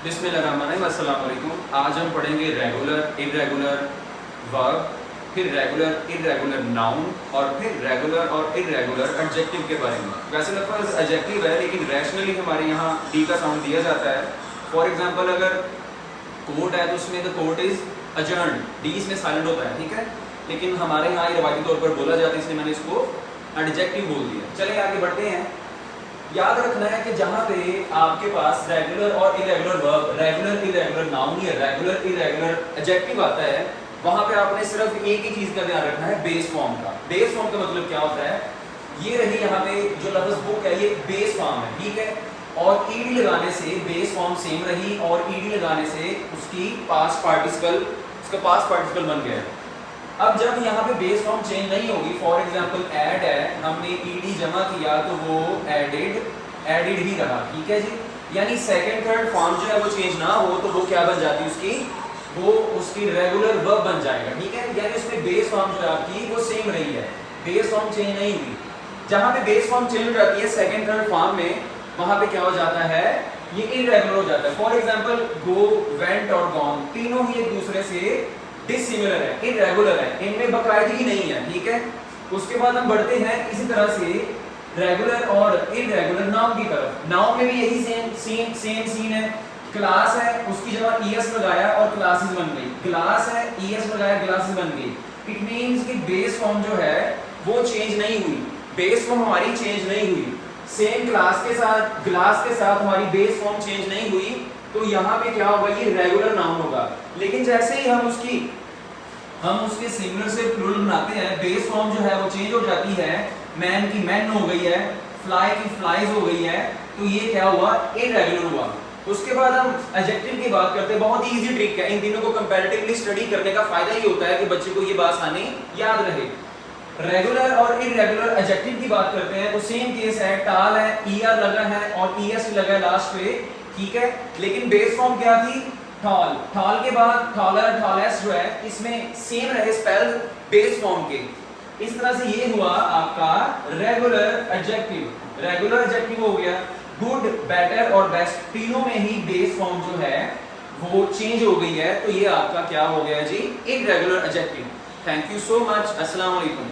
बिस्मिल्लाहिर्रहमानिर्रहीम, अस्सलाम वालेकुम। आज हम पढ़ेंगे रेगुलर इर्रेगुलर वर्ब, फिर रेगुलर इर्रेगुलर नाउन और फिर रेगुलर और इर्रेगुलर एडजेक्टिव के बारे में। वैसे लफ्ज़ एडजेक्टिव है लेकिन रैशनली हमारे यहाँ डी का साउंड दिया जाता है। फॉर एग्जांपल अगर कोर्ट है तो उसमें द कोर्ट इज अजर्न्ड, डी इसमें साइलेंट होता है, ठीक है, लेकिन हमारे यहाँ ये रवायती तौर पर बोला जाता है, इसलिए मैंने इसको एडजेक्टिव बोल दिया। चलिए आगे बढ़ते हैं। याद रखना है कि जहां पे आपके पास रेगुलर और irregular verb, regular irregular noun या रेगुलर इरेगुलर एडजेक्टिव आता है, वहां पे आपने सिर्फ एक ही चीज का ध्यान रखना है, बेस फॉर्म का। बेस फॉर्म का मतलब क्या होता है? ये रही यहाँ पे जो लफ्ज़ बुक है, ये बेस फॉर्म है, ठीक है, और ईडी लगाने से बेस फॉर्म सेम रही और ईडी लगाने से उसकी पास्ट पार्टिसिपल, उसका पास्ट पार्टिसिपल बन गया। अब जब यहाँ पे बेस फॉर्म चेंज नहीं होगी, फॉर एग्जांपल ऐड है, हमने ईडी जमा किया तो वो एडिड ही रहा, ठीक है जी, यानी सेकंड थर्ड फॉर्म जो है वो चेंज ना हो तो वो क्या बन जाती है उसकी, वो उसकी रेगुलर वर्ब बन जाएगा, ठीक है, यानी उसमें बेस फॉर्म जो है आपकी वो सेम रही है, बेस फॉर्म चेंज नहीं हुई। जहाँ पे बेस फॉर्म चेंज हो जाती है सेकंड थर्ड फॉर्म में, वहां पे क्या हो जाता है, ये इरेगुलर हो जाता है। फॉर एग्जांपल गो, वेंट और गॉन, तीनों ही एक दूसरे से डिसिमिलर है, इरेगुलर है, इनमें बाकायदगी नहीं है, ठीक है। उसके बाद हम बढ़ते हैं इसी तरह से रेगुलर और इरेगुलर नाउन की तरफ। नाउन में भी यही सेम सीन है। क्लास है, उसकी जगह ईएस लगाया और क्लासेस बन गई, ग्लास है, ईएस लगाया, ग्लासेस बन गई। इट मींस कि बेस फॉर्म जो है वो चेंज नहीं हुई, बेस फॉर्म हमारी चेंज नहीं हुई। सेम क्लास के साथ, ग्लास के साथ हमारी बेस फॉर्म चेंज नहीं हुई, तो यहाँ पे क्या होगा, ये रेगुलर नाउन होगा। लेकिन जैसे ही हम उसके सिंगुलर से प्लूरल बनाते हैं, बेस फॉर्म जो है वो चेंज हो जाती है, मैन की मैन हो गई है, फ्लाई की फ्लाइज हो गई है, तो ये क्या हुआ, इरेगुलर हुआ। उसके बाद हम एडजेक्टिव की बात करते हैं। बहुत ही इजी ट्रिक है, इन तीनों को कंपैरेटिवली स्टडी करने का फायदा ही होता है कि बच्चे को ये बात आसानी याद रहे। रेगुलर और इरेगुलर एडजेक्टिव की बात करते हैं तो सेम केस है, टाल है, ईआर लगा है और ईएस लगा है लास्ट पे, ठीक है, लेकिन बेस फॉर्म क्या थी, टॉल। टॉल के बाद टॉलर, टॉलेस्ट जो है, इसमें सेम रहे स्पेल बेस फॉर्म के। इस तरह से ये हुआ आपका रेगुलर एडजेक्टिव। रेगुलर एडजेक्टिव हो गया। गुड, बेटर और बेस्ट, तीनों में ही बेस फॉर्म जो है वो चेंज हो गई है, तो ये आपका क्या हो गया जी, irregular adjective. Thank you so much, अस्सलाम वालेकुम।